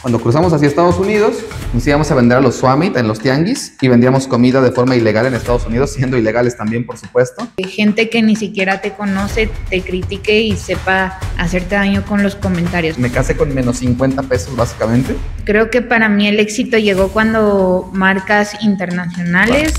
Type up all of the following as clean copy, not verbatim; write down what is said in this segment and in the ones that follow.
Cuando cruzamos hacia Estados Unidos, nos íbamos a vender a los Swamit en los tianguis y vendíamos comida de forma ilegal en Estados Unidos, siendo ilegales también, por supuesto. Gente que ni siquiera te conoce, te critique y sepa hacerte daño con los comentarios. Me casé con menos 50 pesos, básicamente. Creo que para mí el éxito llegó cuando marcas internacionales...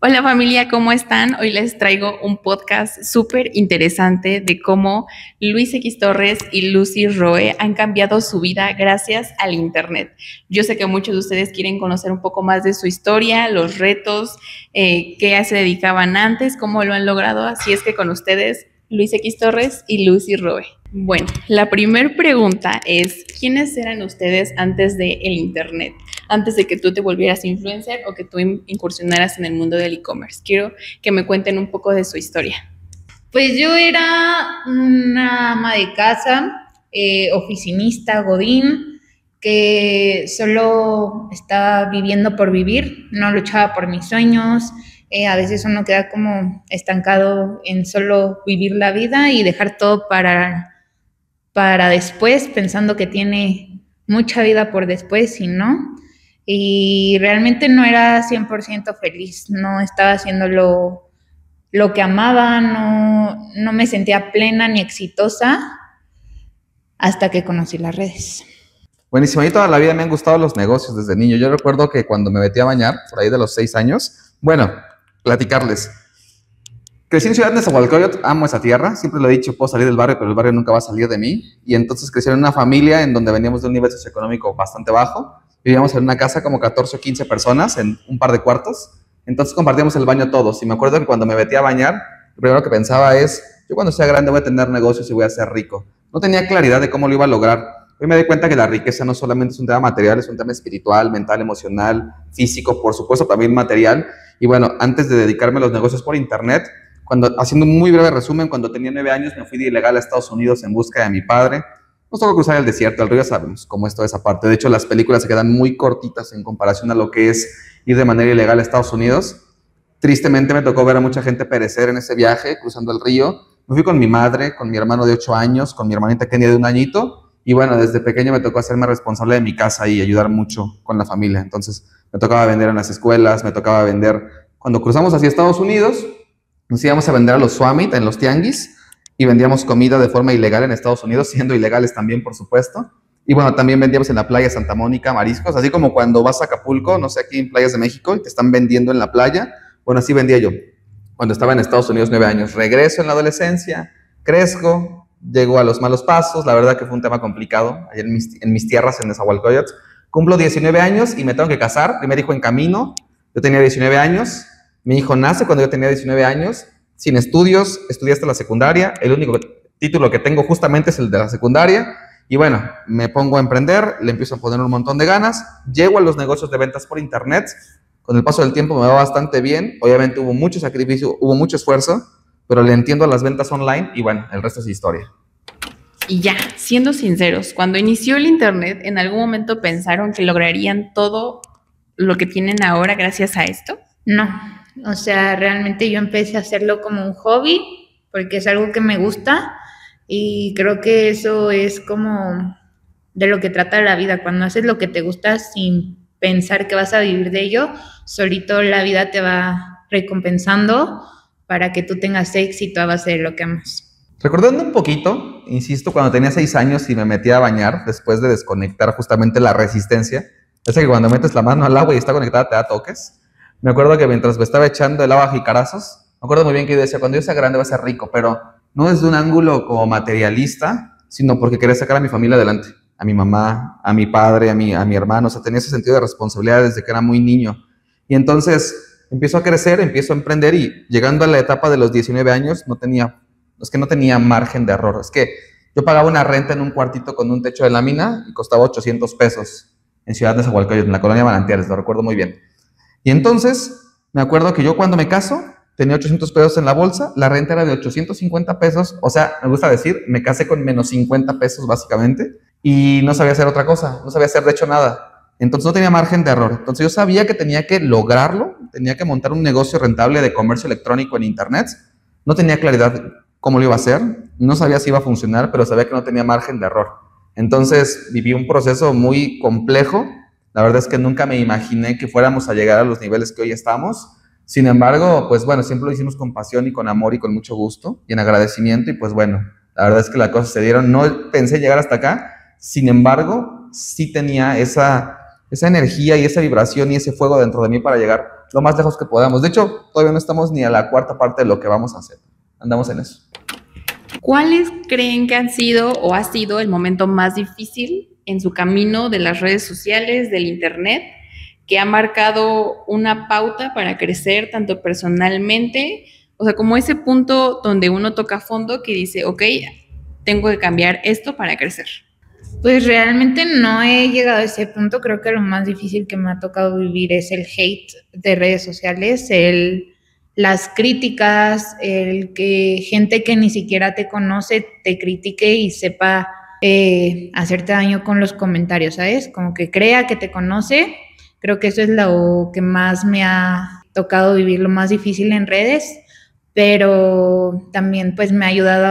Hola familia, ¿cómo están? Hoy les traigo un podcast súper interesante de cómo Luis X Torres y Lucy Roe han cambiado su vida gracias al internet. Yo sé que muchos de ustedes quieren conocer un poco más de su historia, los retos, qué se dedicaban antes, cómo lo han logrado, así es que con ustedes Luis X Torres y Lucy Roe. Bueno, la primera pregunta es, ¿quiénes eran ustedes antes del internet? Antes de que tú te volvieras influencer o que tú incursionaras en el mundo del e-commerce. Quiero que me cuenten un poco de su historia. Pues yo era una ama de casa, oficinista, godín, que solo estaba viviendo por vivir, no luchaba por mis sueños. A veces uno queda como estancado en solo vivir la vida y dejar todo para después, pensando que tiene mucha vida por después y no. Y realmente no era 100% feliz, no estaba haciendo lo que amaba, no me sentía plena ni exitosa hasta que conocí las redes. Buenísimo, a mí toda la vida me han gustado los negocios desde niño. Yo recuerdo que cuando me metí a bañar, por ahí de los 6 años, bueno, platicarles. Crecí en Ciudad de Nezahualcóyotl, amo esa tierra, siempre lo he dicho, puedo salir del barrio, pero el barrio nunca va a salir de mí. Y entonces crecí en una familia en donde veníamos de un nivel socioeconómico bastante bajo. Vivíamos en una casa como 14 o 15 personas en un par de cuartos. Entonces compartíamos el baño todos. Y me acuerdo que cuando me metí a bañar, lo primero que pensaba es, yo cuando sea grande voy a tener negocios y voy a ser rico. No tenía claridad de cómo lo iba a lograr. Hoy me doy cuenta que la riqueza no solamente es un tema material, es un tema espiritual, mental, emocional, físico, por supuesto también material. Y bueno, antes de dedicarme a los negocios por internet, haciendo un muy breve resumen, cuando tenía 9 años me fui de ilegal a Estados Unidos en busca de mi padre. Nos tocó cruzar el desierto, el río, ya sabemos cómo es toda esa parte. De hecho, las películas se quedan muy cortitas en comparación a lo que es ir de manera ilegal a Estados Unidos. Tristemente me tocó ver a mucha gente perecer en ese viaje, cruzando el río. Me fui con mi madre, con mi hermano de 8 años, con mi hermanita Kenia de 1 añito. Y bueno, desde pequeño me tocó hacerme responsable de mi casa y ayudar mucho con la familia. Entonces, me tocaba vender en las escuelas, me tocaba vender. Cuando cruzamos hacia Estados Unidos, nos íbamos a vender a los Swamit en los tianguis y vendíamos comida de forma ilegal en Estados Unidos, siendo ilegales también, por supuesto. Y bueno, también vendíamos en la playa Santa Mónica mariscos, así como cuando vas a Acapulco, no sé, aquí en playas de México, y te están vendiendo en la playa. Bueno, así vendía yo cuando estaba en Estados Unidos 9 años. Regreso en la adolescencia, crezco, llego a los malos pasos. La verdad que fue un tema complicado allá en mis tierras, en Nezahualcóyotl. Cumplo 19 años y me tengo que casar. Primer hijo en camino. Yo tenía 19 años. Mi hijo nace cuando yo tenía 19 años. Sin estudios, estudié hasta la secundaria. El único título que tengo justamente es el de la secundaria. Y bueno, me pongo a emprender, le empiezo a poner un montón de ganas. Llego a los negocios de ventas por internet. Con el paso del tiempo me va bastante bien. Obviamente hubo mucho sacrificio, hubo mucho esfuerzo, pero le entiendo a las ventas online y bueno, el resto es historia. Y ya, siendo sinceros, cuando inició el internet, ¿en algún momento pensaron que lograrían todo lo que tienen ahora gracias a esto? No, o sea, realmente yo empecé a hacerlo como un hobby, porque es algo que me gusta y creo que eso es como de lo que trata la vida. Cuando haces lo que te gusta sin pensar que vas a vivir de ello, solito la vida te va recompensando para que tú tengas éxito a base de lo que amas. Recordando un poquito, insisto, cuando tenía 6 años y me metí a bañar después de desconectar justamente la resistencia, es que cuando metes la mano al agua y está conectada te da toques. Me acuerdo que mientras me estaba echando el agua a jicarazos, me acuerdo muy bien que yo decía, cuando yo sea grande voy a ser rico, pero no desde un ángulo como materialista, sino porque quería sacar a mi familia adelante, a mi mamá, a mi padre, a mi hermano. O sea, tenía ese sentido de responsabilidad desde que era muy niño. Y entonces empiezo a crecer, empiezo a emprender y llegando a la etapa de los 19 años no tenía margen de error. Es que yo pagaba una renta en un cuartito con un techo de lámina y costaba 800 pesos en Ciudad de Nezahualcóyotl, en la colonia Manantiales, lo recuerdo muy bien. Y entonces me acuerdo que yo cuando me caso tenía 800 pesos en la bolsa, la renta era de 850 pesos, o sea, me gusta decir, me casé con menos 50 pesos básicamente y no sabía hacer otra cosa, no sabía hacer de hecho nada. Entonces no tenía margen de error. Entonces yo sabía que tenía que lograrlo, tenía que montar un negocio rentable de comercio electrónico en internet. No tenía claridad cómo lo iba a hacer, no sabía si iba a funcionar, pero sabía que no tenía margen de error. Entonces viví un proceso muy complejo. La verdad es que nunca me imaginé que fuéramos a llegar a los niveles que hoy estamos. Sin embargo, pues bueno, siempre lo hicimos con pasión y con amor y con mucho gusto y en agradecimiento y pues bueno, la verdad es que las cosas se dieron. No pensé llegar hasta acá, sin embargo, sí tenía esa energía y esa vibración y ese fuego dentro de mí para llegar lo más lejos que podamos. De hecho, todavía no estamos ni a la cuarta parte de lo que vamos a hacer. Andamos en eso. ¿Cuáles creen que han sido o ha sido el momento más difícil en su camino de las redes sociales, del internet, que ha marcado una pauta para crecer tanto personalmente, o sea, como ese punto donde uno toca fondo que dice, ok, tengo que cambiar esto para crecer? Pues realmente no he llegado a ese punto. Creo que lo más difícil que me ha tocado vivir es el hate de redes sociales, las críticas, el que gente que ni siquiera te conoce te critique y sepa hacerte daño con los comentarios, ¿sabes? Como que crea que te conoce. Creo que eso es lo que más me ha tocado vivir, lo más difícil en redes, pero también pues me ha ayudado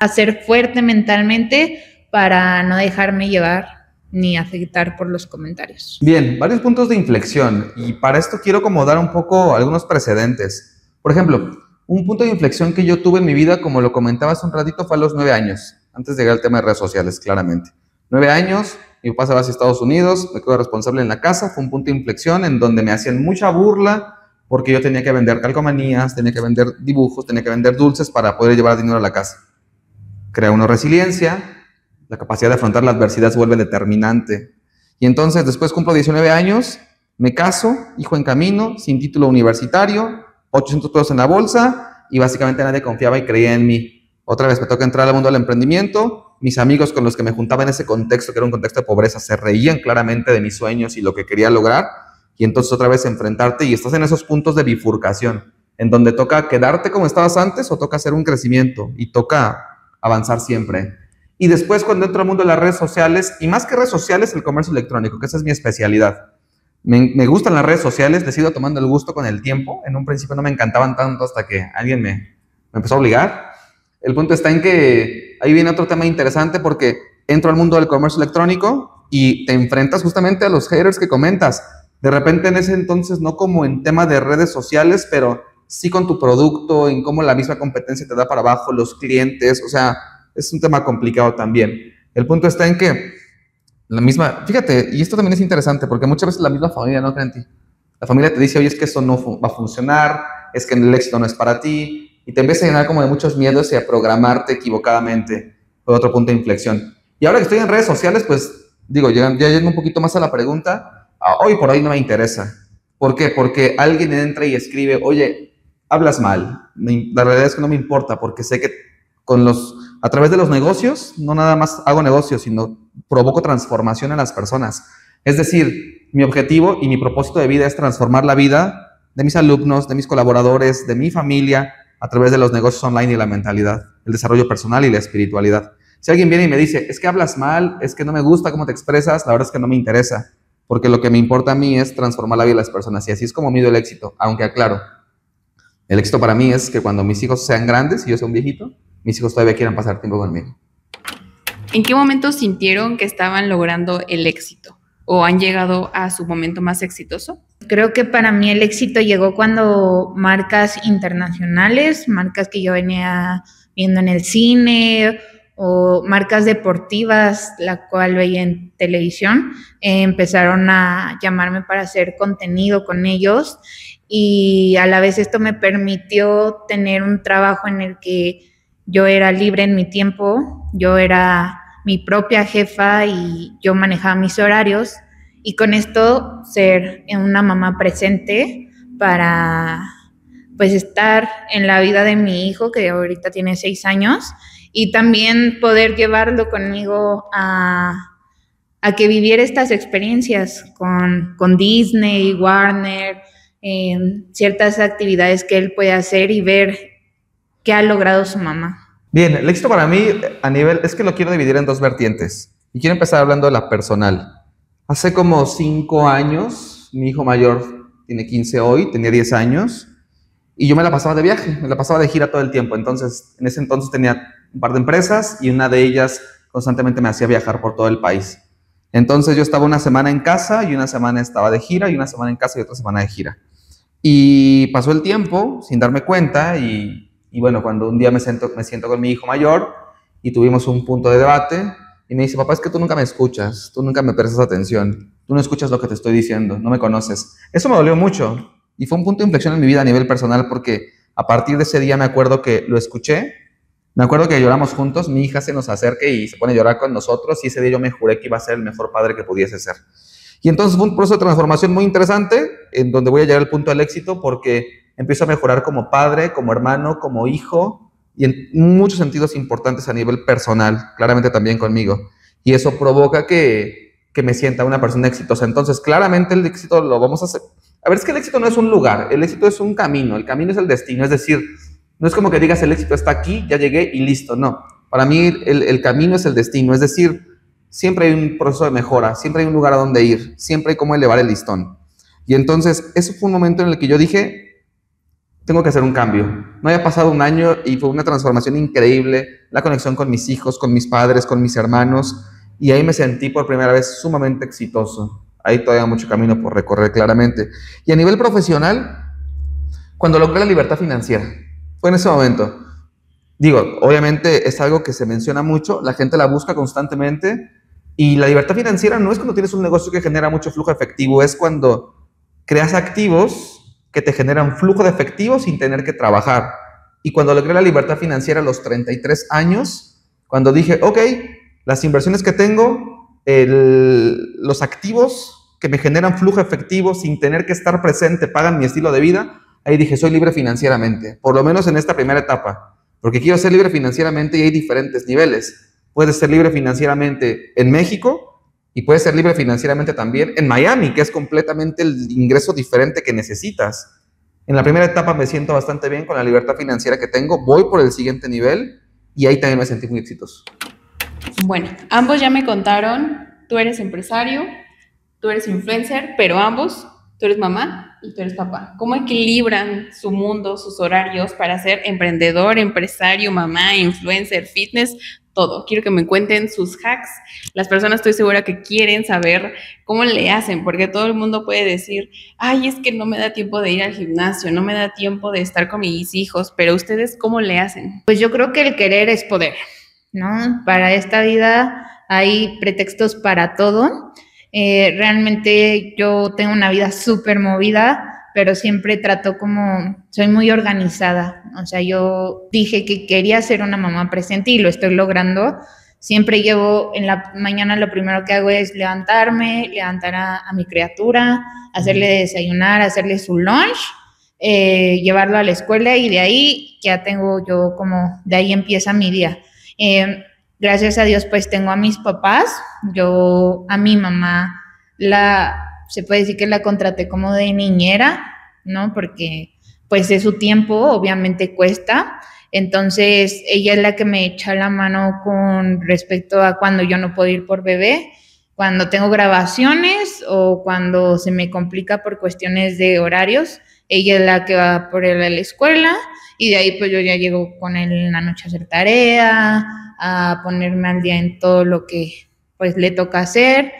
a ser fuerte mentalmente para no dejarme llevar ni afectar por los comentarios. Bien, varios puntos de inflexión y para esto quiero como dar un poco algunos precedentes. Por ejemplo, un punto de inflexión que yo tuve en mi vida, como lo comentaba hace un ratito, fue a los 9 años, antes de llegar al tema de redes sociales, claramente. 9 años, mi papá se va hacia Estados Unidos, me quedo responsable en la casa, fue un punto de inflexión en donde me hacían mucha burla porque yo tenía que vender calcomanías, tenía que vender dibujos, tenía que vender dulces para poder llevar dinero a la casa. Crea una resiliencia. La capacidad de afrontar la adversidad se vuelve determinante. Y entonces, después cumplo 19 años, me caso, hijo en camino, sin título universitario, 800 pesos en la bolsa, y básicamente nadie confiaba y creía en mí. Otra vez me toca entrar al mundo del emprendimiento. Mis amigos con los que me juntaba en ese contexto, que era un contexto de pobreza, se reían claramente de mis sueños y lo que quería lograr. Y entonces otra vez enfrentarte y estás en esos puntos de bifurcación, en donde toca quedarte como estabas antes o toca hacer un crecimiento y toca avanzar siempre. Y después cuando entro al mundo de las redes sociales, y más que redes sociales, el comercio electrónico, que esa es mi especialidad. Me gustan las redes sociales, les he ido tomando el gusto con el tiempo. En un principio no me encantaban tanto hasta que alguien me empezó a obligar. El punto está en que ahí viene otro tema interesante porque entro al mundo del comercio electrónico y te enfrentas justamente a los haters que comentas. De repente en ese entonces, no como en tema de redes sociales, pero sí con tu producto, en cómo la misma competencia te da para abajo, los clientes, o sea, es un tema complicado también. El punto está en que la misma, fíjate, y esto también es interesante porque muchas veces la misma familia no cree en ti. La familia te dice, oye, es que eso no va a funcionar, es que el éxito no es para ti, y te empieza a llenar como de muchos miedos y a programarte equivocadamente. Fue otro punto de inflexión. Y ahora que estoy en redes sociales, pues digo, ya yendo un poquito más a la pregunta, hoy por hoy no me interesa. ¿Por qué? Porque alguien entra y escribe, oye, hablas mal. La realidad es que no me importa porque sé que a través de los negocios, no nada más hago negocios, sino provoco transformación en las personas. Es decir, mi objetivo y mi propósito de vida es transformar la vida de mis alumnos, de mis colaboradores, de mi familia, a través de los negocios online y la mentalidad, el desarrollo personal y la espiritualidad. Si alguien viene y me dice, es que hablas mal, es que no me gusta cómo te expresas, la verdad es que no me interesa, porque lo que me importa a mí es transformar la vida de las personas, y así es como mido el éxito, aunque aclaro, el éxito para mí es que cuando mis hijos sean grandes y yo sea un viejito, mis hijos todavía quieran pasar tiempo conmigo. ¿En qué momento sintieron que estaban logrando el éxito o han llegado a su momento más exitoso? Creo que para mí el éxito llegó cuando marcas internacionales, marcas que yo venía viendo en el cine o marcas deportivas, la cual veía en televisión, empezaron a llamarme para hacer contenido con ellos y a la vez esto me permitió tener un trabajo en el que yo era libre en mi tiempo, yo era mi propia jefa y yo manejaba mis horarios y con esto ser una mamá presente para pues estar en la vida de mi hijo que ahorita tiene 6 años y también poder llevarlo conmigo a que viviera estas experiencias con Disney, Warner, ciertas actividades que él puede hacer y ver qué ha logrado su mamá. Bien, el éxito para mí es que lo quiero dividir en dos vertientes y quiero empezar hablando de la personal. Hace como 5 años, mi hijo mayor tiene 15 hoy, tenía 10 años y yo me la pasaba de viaje, me la pasaba de gira todo el tiempo. Entonces, en ese entonces tenía un par de empresas y una de ellas constantemente me hacía viajar por todo el país. Entonces yo estaba una semana en casa y una semana estaba de gira y una semana en casa y otra semana de gira. Y pasó el tiempo sin darme cuenta y bueno, cuando un día me siento con mi hijo mayor y tuvimos un punto de debate y me dice, papá, es que tú nunca me escuchas, tú nunca me prestas atención, tú no escuchas lo que te estoy diciendo, no me conoces. Eso me dolió mucho y fue un punto de inflexión en mi vida a nivel personal porque a partir de ese día me acuerdo que lo escuché, me acuerdo que lloramos juntos, mi hija se nos acerca y se pone a llorar con nosotros y ese día yo me juré que iba a ser el mejor padre que pudiese ser. Y entonces fue un proceso de transformación muy interesante en donde voy a llegar al punto del éxito porque empiezo a mejorar como padre, como hermano, como hijo y en muchos sentidos importantes a nivel personal, claramente también conmigo. Y eso provoca que me sienta una persona exitosa. Entonces, claramente el éxito lo vamos a hacer. A ver, es que el éxito no es un lugar, el éxito es un camino, el camino es el destino. Es decir, no es como que digas el éxito está aquí, ya llegué y listo. No, para mí el camino es el destino. Es decir, siempre hay un proceso de mejora, siempre hay un lugar a donde ir, siempre hay cómo elevar el listón. Y entonces, eso fue un momento en el que yo dije, tengo que hacer un cambio. No había pasado un año y fue una transformación increíble, la conexión con mis hijos, con mis padres, con mis hermanos, y ahí me sentí por primera vez sumamente exitoso. Ahí todavía mucho camino por recorrer, claramente. Y a nivel profesional, cuando logré la libertad financiera, fue en ese momento. Digo, obviamente es algo que se menciona mucho, la gente la busca constantemente, y la libertad financiera no es cuando tienes un negocio que genera mucho flujo efectivo, es cuando creas activos que te generan flujo de efectivo sin tener que trabajar. Y cuando logré la libertad financiera a los 33 años, cuando dije, ok, las inversiones que tengo, los activos que me generan flujo efectivo sin tener que estar presente, pagan mi estilo de vida, ahí dije, soy libre financieramente, por lo menos en esta primera etapa, porque quiero ser libre financieramente y hay diferentes niveles. Puedes ser libre financieramente en México, y puedes ser libre financieramente también en Miami, que es completamente el ingreso diferente que necesitas. En la primera etapa me siento bastante bien con la libertad financiera que tengo, voy por el siguiente nivel y ahí también me sentí muy exitoso. Bueno, ambos ya me contaron, tú eres empresario, tú eres influencer, pero ambos, tú eres mamá y tú eres papá. ¿Cómo equilibran su mundo, sus horarios para ser emprendedor, empresario, mamá, influencer, fitness? Todo. Quiero que me cuenten sus hacks. Las personas estoy segura que quieren saber cómo le hacen, porque todo el mundo puede decir, ay, es que no me da tiempo de ir al gimnasio, no me da tiempo de estar con mis hijos, pero ustedes, ¿cómo le hacen? Pues yo creo que el querer es poder, ¿no? Para esta vida hay pretextos para todo. Realmente yo tengo una vida súper movida, pero siempre trato soy muy organizada, o sea, yo dije que quería ser una mamá presente y lo estoy logrando. Siempre llevo en la mañana, lo primero que hago es levantar a mi criatura, hacerle desayunar, hacerle su lunch, llevarlo a la escuela y de ahí ya tengo yo de ahí empieza mi día. Gracias a Dios pues tengo a mis papás, yo a mi mamá se puede decir que la contraté como de niñera, ¿no? Porque pues es su tiempo, obviamente cuesta. Entonces ella es la que me echa la mano con respecto a cuando yo no puedo ir por bebé, cuando tengo grabaciones o cuando se me complica por cuestiones de horarios. Ella es la que va por él a la escuela y de ahí pues yo ya llego con él en la noche a hacer tarea, a ponerme al día en todo lo que pues le toca hacer.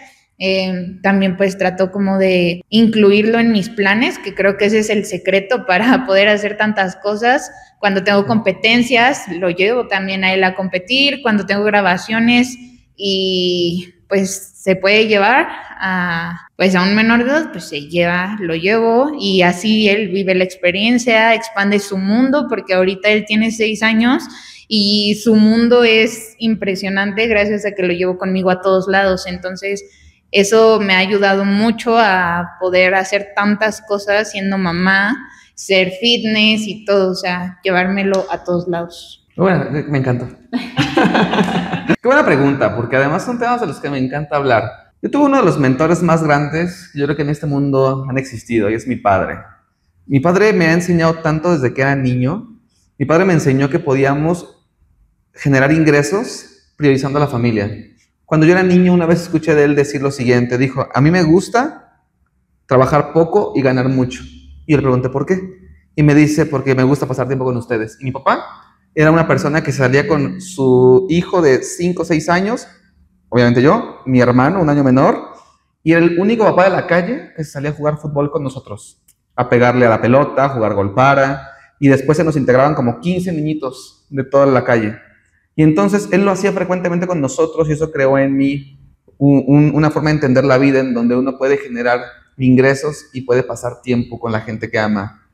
También pues trato como de incluirlo en mis planes, que creo que ese es el secreto para poder hacer tantas cosas. Cuando tengo competencias, lo llevo también a él a competir. Cuando tengo grabaciones y pues se puede llevar a un menor de edad, pues lo llevo y así él vive la experiencia, expande su mundo, porque ahorita él tiene 6 años y su mundo es impresionante gracias a que lo llevo conmigo a todos lados. Entonces, eso me ha ayudado mucho a poder hacer tantas cosas siendo mamá, ser fitness y todo, o sea, llevármelo a todos lados. Bueno, me encantó. Qué buena pregunta, porque además son temas de los que me encanta hablar. Yo tuve uno de los mentores más grandes que yo creo que en este mundo han existido, y es mi padre. Mi padre me ha enseñado tanto desde que era niño. Mi padre me enseñó que podíamos generar ingresos priorizando a la familia. Cuando yo era niño, una vez escuché de él decir lo siguiente, dijo, a mí me gusta trabajar poco y ganar mucho. Y yo le pregunté, ¿por qué? Y me dice, porque me gusta pasar tiempo con ustedes. Y mi papá era una persona que salía con su hijo de 5 o 6 años, obviamente yo, mi hermano, un año menor, y era el único papá de la calle que salía a jugar fútbol con nosotros, a pegarle a la pelota, a jugar golpara, y después se nos integraban como 15 niñitos de toda la calle. Y entonces él lo hacía frecuentemente con nosotros y eso creó en mí una forma de entender la vida en donde uno puede generar ingresos y puede pasar tiempo con la gente que ama.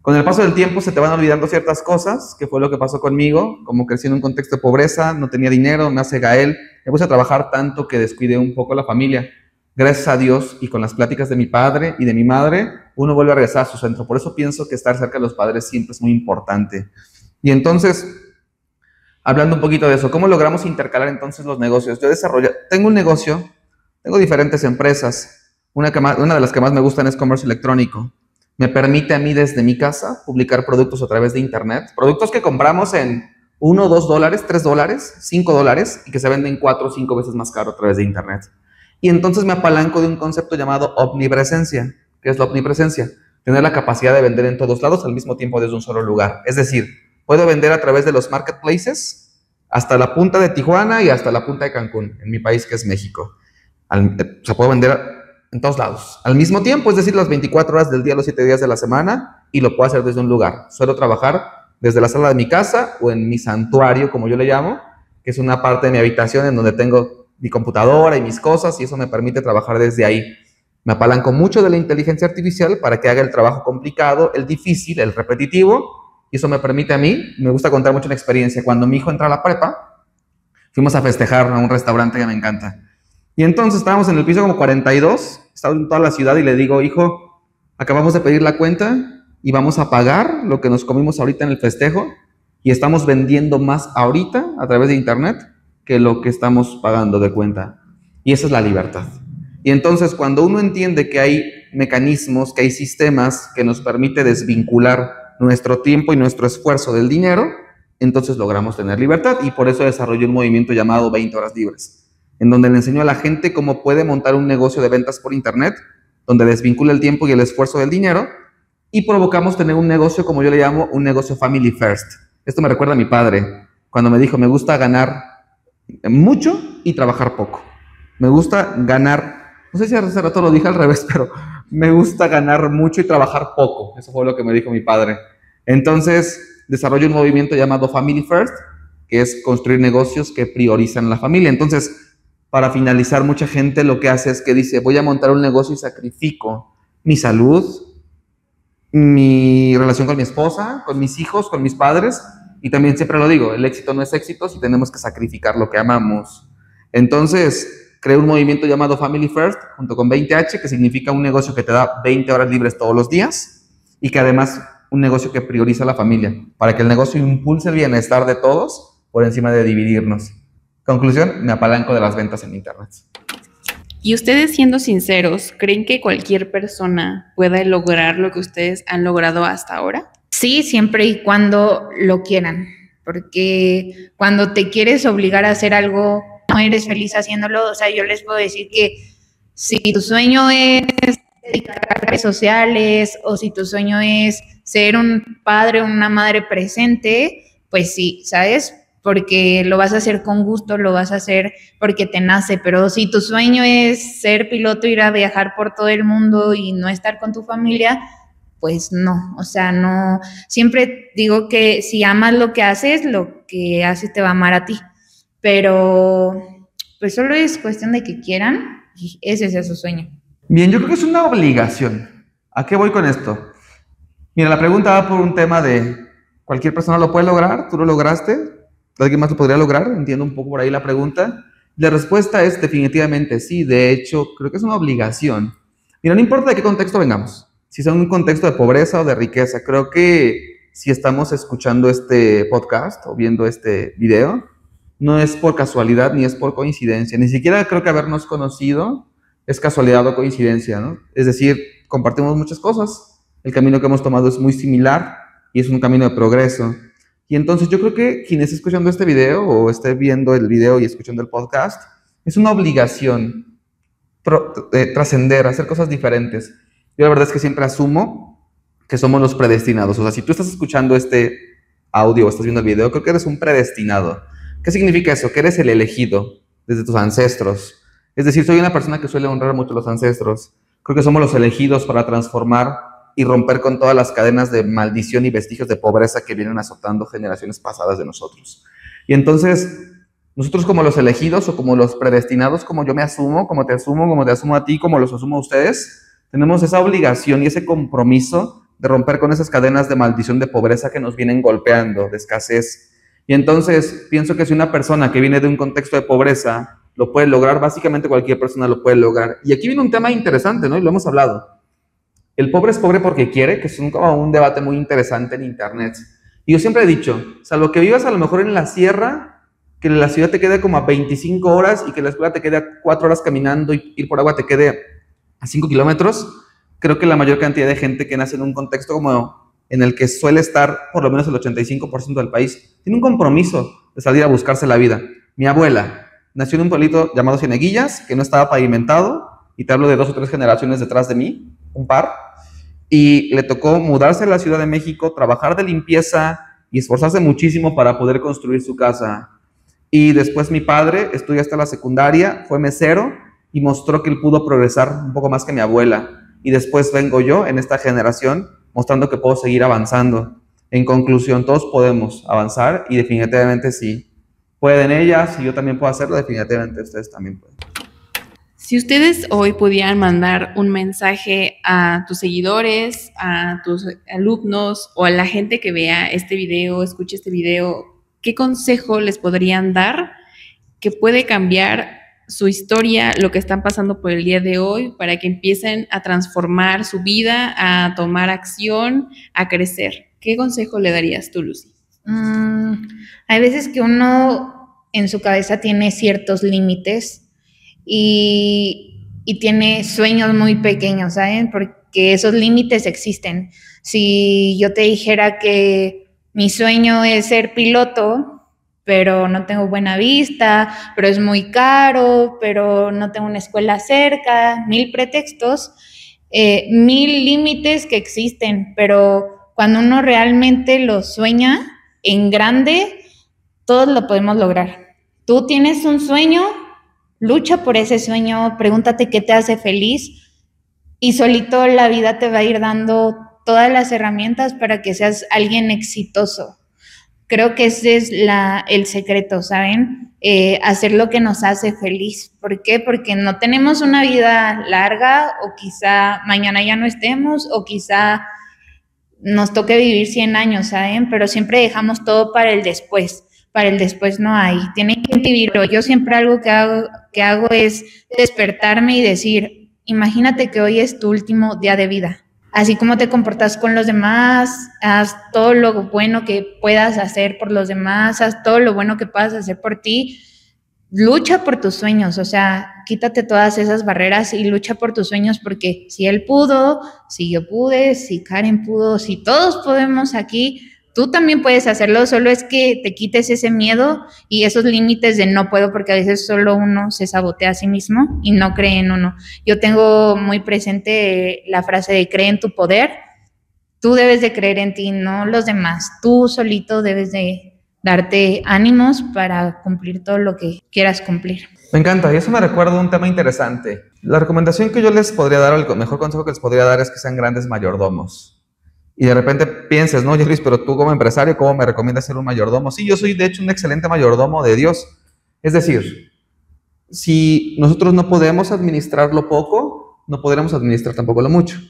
Con el paso del tiempo se te van olvidando ciertas cosas, que fue lo que pasó conmigo, como crecí en un contexto de pobreza, no tenía dinero, me hace Gael, me puse a trabajar tanto que descuidé un poco la familia. Gracias a Dios y con las pláticas de mi padre y de mi madre, uno vuelve a regresar a su centro. Por eso pienso que estar cerca de los padres siempre es muy importante. Y entonces, hablando un poquito de eso, ¿cómo logramos intercalar entonces los negocios? Yo tengo un negocio, tengo diferentes empresas. Una de las que más me gustan es comercio electrónico. Me permite a mí desde mi casa publicar productos a través de internet. Productos que compramos en $1, $2, $3, $5 y que se venden 4 o 5 veces más caro a través de internet. Y entonces me apalanco de un concepto llamado omnipresencia. ¿Qué es la omnipresencia? Tener la capacidad de vender en todos lados al mismo tiempo desde un solo lugar. Es decir, puedo vender a través de los marketplaces hasta la punta de Tijuana y hasta la punta de Cancún, en mi país que es México. Se puede vender en todos lados al mismo tiempo, es decir, las 24 horas del día, los 7 días de la semana, y lo puedo hacer desde un lugar. Suelo trabajar desde la sala de mi casa o en mi santuario, como yo le llamo, que es una parte de mi habitación en donde tengo mi computadora y mis cosas, y eso me permite trabajar desde ahí. Me apalanco mucho de la inteligencia artificial para que haga el trabajo complicado, el difícil, el repetitivo, y eso me permite a mí, me gusta contar mucho una experiencia. Cuando mi hijo entra a la prepa, fuimos a festejar a un restaurante que me encanta. Y entonces estábamos en el piso como 42, estaba en toda la ciudad y le digo, hijo, acabamos de pedir la cuenta y vamos a pagar lo que nos comimos ahorita en el festejo y estamos vendiendo más ahorita a través de internet que lo que estamos pagando de cuenta. Y esa es la libertad. Y entonces cuando uno entiende que hay mecanismos, que hay sistemas que nos permite desvincular nuestro tiempo y nuestro esfuerzo del dinero, entonces logramos tener libertad y por eso desarrollé un movimiento llamado 20 horas libres, en donde le enseño a la gente cómo puede montar un negocio de ventas por internet, donde desvincula el tiempo y el esfuerzo del dinero, y provocamos tener un negocio, como yo le llamo, un negocio family first. Esto me recuerda a mi padre, cuando me dijo, me gusta ganar mucho y trabajar poco. Me gusta ganar, no sé si hace rato lo dije al revés, pero me gusta ganar mucho y trabajar poco. Eso fue lo que me dijo mi padre. Entonces, desarrollo un movimiento llamado Family First, que es construir negocios que priorizan la familia. Entonces, para finalizar, mucha gente lo que hace es que dice, voy a montar un negocio y sacrifico mi salud, mi relación con mi esposa, con mis hijos, con mis padres, y también siempre lo digo, el éxito no es éxito si tenemos que sacrificar lo que amamos. Entonces, creé un movimiento llamado Family First, junto con 20H, que significa un negocio que te da 20 horas libres todos los días, y que además un negocio que prioriza a la familia, para que el negocio impulse el bienestar de todos por encima de dividirnos. Conclusión, me apalanco de las ventas en internet. Y ustedes, siendo sinceros, ¿creen que cualquier persona pueda lograr lo que ustedes han logrado hasta ahora? Sí, siempre y cuando lo quieran, porque cuando te quieres obligar a hacer algo, no eres feliz haciéndolo. O sea, yo les puedo decir que si tu sueño es dedicar a redes sociales o si tu sueño es ser un padre o una madre presente, pues sí, ¿sabes? Porque lo vas a hacer con gusto, lo vas a hacer porque te nace. Pero si tu sueño es ser piloto, ir a viajar por todo el mundo y no estar con tu familia, pues no, o sea, no. Siempre digo que si amas lo que haces te va a amar a ti. Pero pues solo es cuestión de que quieran y ese sea su sueño. Bien, yo creo que es una obligación. ¿A qué voy con esto? Mira, la pregunta va por un tema de ¿cualquier persona lo puede lograr? ¿Tú lo lograste? ¿Alguien más lo podría lograr? Entiendo un poco por ahí la pregunta. La respuesta es definitivamente sí. De hecho, creo que es una obligación. Mira, no importa de qué contexto vengamos. Si son un contexto de pobreza o de riqueza. Creo que si estamos escuchando este podcast o viendo este video, no es por casualidad ni es por coincidencia. Ni siquiera creo que habernos conocido es casualidad o coincidencia, ¿no? Es decir, compartimos muchas cosas. El camino que hemos tomado es muy similar y es un camino de progreso. Y entonces yo creo que quien esté escuchando este video o esté viendo el video y escuchando el podcast, es una obligación trascender, hacer cosas diferentes. Yo la verdad es que siempre asumo que somos los predestinados. O sea, si tú estás escuchando este audio o estás viendo el video, creo que eres un predestinado. ¿Qué significa eso? Que eres el elegido desde tus ancestros. Es decir, soy una persona que suele honrar mucho a los ancestros. Creo que somos los elegidos para transformar y romper con todas las cadenas de maldición y vestigios de pobreza que vienen azotando generaciones pasadas de nosotros. Y entonces, nosotros como los elegidos o como los predestinados, como yo me asumo, como te asumo a ti, como los asumo a ustedes, tenemos esa obligación y ese compromiso de romper con esas cadenas de maldición de pobreza que nos vienen golpeando, de escasez. Y entonces, pienso que si una persona que viene de un contexto de pobreza lo puede lograr, básicamente cualquier persona lo puede lograr. Y aquí viene un tema interesante, ¿no? Y lo hemos hablado. El pobre es pobre porque quiere, que es un debate muy interesante en internet. Y yo siempre he dicho, salvo que vivas a lo mejor en la sierra, que la ciudad te quede como a 25 horas y que la escuela te quede a 4 horas caminando y ir por agua te quede a 5 kilómetros, creo que la mayor cantidad de gente que nace en un contexto como en el que suele estar por lo menos el 85% del país, tiene un compromiso de salir a buscarse la vida. Mi abuela nació en un pueblito llamado Cieneguillas, que no estaba pavimentado, y te hablo de 2 o 3 generaciones detrás de mí, un par, y le tocó mudarse a la Ciudad de México, trabajar de limpieza y esforzarse muchísimo para poder construir su casa. Y después mi padre estudió hasta la secundaria, fue mesero y mostró que él pudo progresar un poco más que mi abuela. Y después vengo yo en esta generación mostrando que puedo seguir avanzando. En conclusión, todos podemos avanzar y definitivamente si pueden ellas y yo también puedo hacerlo, definitivamente ustedes también pueden. Si ustedes hoy pudieran mandar un mensaje a tus seguidores, a tus alumnos o a la gente que vea este video, escuche este video, ¿qué consejo les podrían dar que puede cambiar su historia, lo que están pasando por el día de hoy, para que empiecen a transformar su vida, a tomar acción, a crecer? ¿Qué consejo le darías tú, Lucy? Hay veces que uno en su cabeza tiene ciertos límites y tiene sueños muy pequeños, ¿saben? Porque esos límites existen. Si yo te dijera que mi sueño es ser piloto, pero no tengo buena vista, pero es muy caro, pero no tengo una escuela cerca, 1000 pretextos, 1000 límites que existen, pero cuando uno realmente lo sueña en grande, todos lo podemos lograr. Tú tienes un sueño, lucha por ese sueño, pregúntate qué te hace feliz y solito la vida te va a ir dando todas las herramientas para que seas alguien exitoso. Creo que ese es el secreto, ¿saben? Hacer lo que nos hace feliz. ¿Por qué? Porque no tenemos una vida larga o quizá mañana ya no estemos o quizá nos toque vivir 100 años, ¿saben? Pero siempre dejamos todo para el después. Para el después no hay. Tienen que vivirlo. Yo siempre algo que hago es despertarme y decir, imagínate que hoy es tu último día de vida. Así como te comportas con los demás, haz todo lo bueno que puedas hacer por los demás, haz todo lo bueno que puedas hacer por ti. Lucha por tus sueños, o sea, quítate todas esas barreras y lucha por tus sueños, porque si él pudo, si yo pude, si Karen pudo, si todos podemos aquí, tú también puedes hacerlo. Solo es que te quites ese miedo y esos límites de no puedo, porque a veces solo uno se sabotea a sí mismo y no cree en uno. Yo tengo muy presente la frase de cree en tu poder. Tú debes de creer en ti, no los demás. Tú solito debes de darte ánimos para cumplir todo lo que quieras cumplir. Me encanta, y eso me recuerda un tema interesante. La recomendación que yo les podría dar, o el mejor consejo que les podría dar, es que sean grandes mayordomos. Y de repente pienses, no, Luis, pero tú como empresario, ¿cómo me recomiendas ser un mayordomo? Sí, yo soy de hecho un excelente mayordomo de Dios. Es decir, si nosotros no podemos administrar lo poco, no podremos administrar tampoco lo mucho.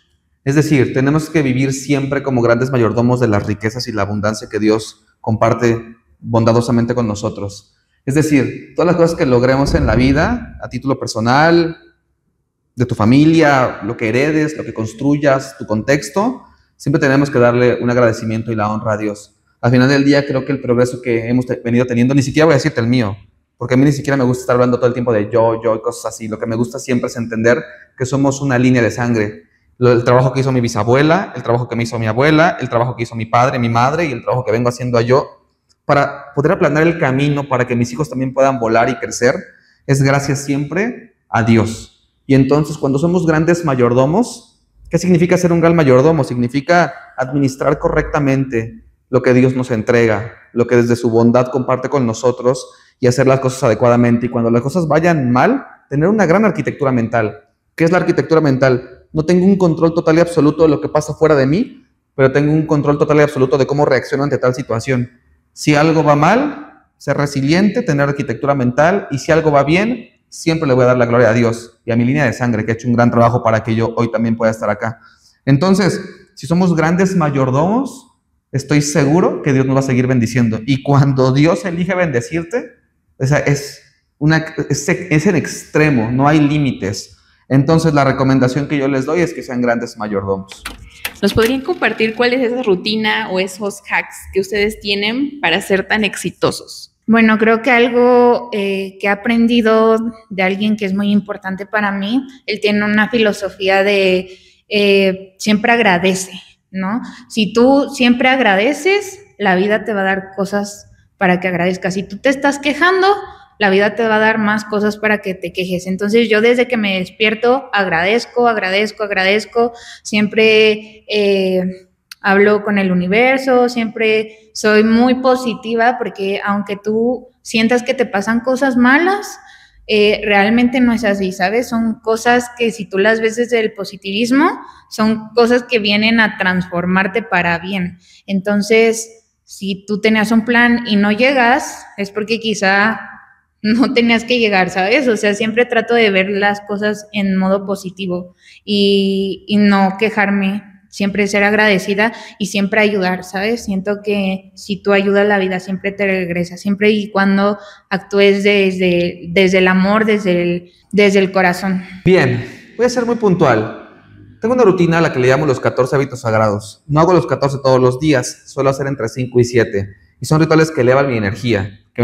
Es decir, tenemos que vivir siempre como grandes mayordomos de las riquezas y la abundancia que Dios comparte bondadosamente con nosotros. Es decir, todas las cosas que logremos en la vida, a título personal, de tu familia, lo que heredes, lo que construyas, tu contexto, siempre tenemos que darle un agradecimiento y la honra a Dios. Al final del día, creo que el progreso que hemos venido teniendo, ni siquiera voy a decirte el mío, porque a mí ni siquiera me gusta estar hablando todo el tiempo de yo y cosas así. Lo que me gusta siempre es entender que somos una línea de sangre. El trabajo que hizo mi bisabuela, el trabajo que me hizo mi abuela, el trabajo que hizo mi padre, mi madre y el trabajo que vengo haciendo yo para poder aplanar el camino para que mis hijos también puedan volar y crecer, es gracias siempre a Dios. Y entonces, cuando somos grandes mayordomos, ¿qué significa ser un gran mayordomo? Significa administrar correctamente lo que Dios nos entrega, lo que desde su bondad comparte con nosotros y hacer las cosas adecuadamente. Y cuando las cosas vayan mal, tener una gran arquitectura mental. ¿Qué es la arquitectura mental? No tengo un control total y absoluto de lo que pasa fuera de mí, pero tengo un control total y absoluto de cómo reacciono ante tal situación. Si algo va mal, ser resiliente, tener arquitectura mental, y si algo va bien, siempre le voy a dar la gloria a Dios y a mi línea de sangre, que ha hecho un gran trabajo para que yo hoy también pueda estar acá. Entonces, si somos grandes mayordomos, estoy seguro que Dios nos va a seguir bendiciendo. Y cuando Dios elige bendecirte, es en extremo, no hay límites. Entonces, la recomendación que yo les doy es que sean grandes mayordomos. ¿Nos podrían compartir cuál es esa rutina o esos hacks que ustedes tienen para ser tan exitosos? Bueno, creo que algo que he aprendido de alguien que es muy importante para mí, él tiene una filosofía de siempre agradece, ¿no? Si tú siempre agradeces, la vida te va a dar cosas para que agradezcas. Si tú te estás quejando, la vida te va a dar más cosas para que te quejes. Entonces yo desde que me despierto agradezco, siempre hablo con el universo, siempre soy muy positiva porque aunque tú sientas que te pasan cosas malas, realmente no es así, ¿sabes? Son cosas que si tú las ves desde el positivismo, son cosas que vienen a transformarte para bien. Entonces, si tú tenías un plan y no llegas, es porque quizá no tenías que llegar, ¿sabes? O sea, siempre trato de ver las cosas en modo positivo y no quejarme, siempre ser agradecida y siempre ayudar, ¿sabes? Siento que si tú ayudas, la vida siempre te regresa, siempre y cuando actúes desde el amor, desde el corazón. Bien, voy a ser muy puntual. Tengo una rutina a la que le llamo los 14 hábitos sagrados. No hago los 14 todos los días, suelo hacer entre 5 y 7. Y son rituales que elevan mi energía, que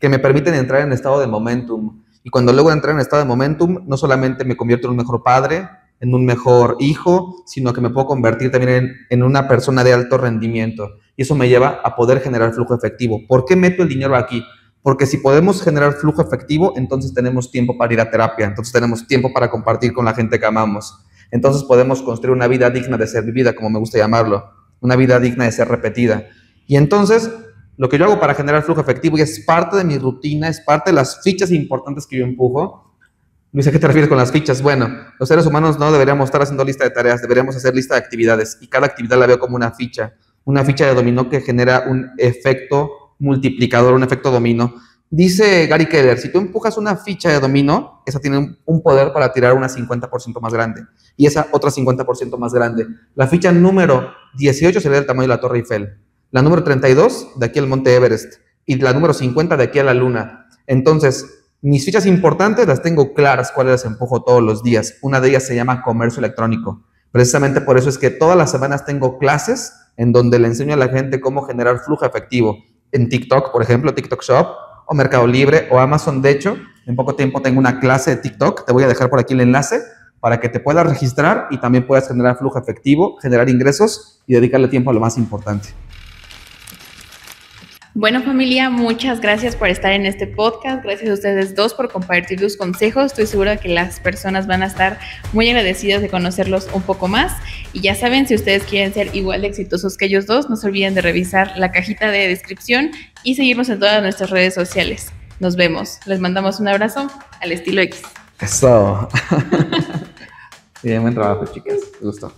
me permiten entrar en estado de momentum. Y cuando logro entrar en estado de momentum, no solamente me convierto en un mejor padre, en un mejor hijo, sino que me puedo convertir también en una persona de alto rendimiento. Y eso me lleva a poder generar flujo efectivo. ¿Por qué meto el dinero aquí? Porque si podemos generar flujo efectivo, entonces tenemos tiempo para ir a terapia, entonces tenemos tiempo para compartir con la gente que amamos. Entonces podemos construir una vida digna de ser vivida, como me gusta llamarlo, una vida digna de ser repetida. Y entonces, lo que yo hago para generar flujo efectivo, y es parte de mi rutina, es parte de las fichas importantes que yo empujo. Luis, ¿a qué te refieres con las fichas? Bueno, los seres humanos no deberíamos estar haciendo lista de tareas, deberíamos hacer lista de actividades, y cada actividad la veo como una ficha de dominó que genera un efecto multiplicador, un efecto dominó. Dice Gary Keller, si tú empujas una ficha de dominó, esa tiene un poder para tirar una 50% más grande, y esa otra 50% más grande. La ficha número 18 sería del tamaño de la Torre Eiffel, la número 32 de aquí al Monte Everest, y la número 50 de aquí a la Luna. Entonces, mis fichas importantes las tengo claras, cuáles las empujo todos los días. Una de ellas se llama comercio electrónico. Precisamente por eso es que todas las semanas tengo clases en donde le enseño a la gente cómo generar flujo efectivo. En TikTok, por ejemplo, TikTok Shop, o Mercado Libre, o Amazon. De hecho, en poco tiempo tengo una clase de TikTok. Te voy a dejar por aquí el enlace para que te puedas registrar y también puedas generar flujo efectivo, generar ingresos y dedicarle tiempo a lo más importante. Bueno, familia, muchas gracias por estar en este podcast. Gracias a ustedes dos por compartir sus consejos. Estoy segura que las personas van a estar muy agradecidas de conocerlos un poco más. Y ya saben, si ustedes quieren ser igual de exitosos que ellos dos, no se olviden de revisar la cajita de descripción y seguirnos en todas nuestras redes sociales. Nos vemos. Les mandamos un abrazo al estilo X. Eso. Bien, buen trabajo, chicas. Me gustó.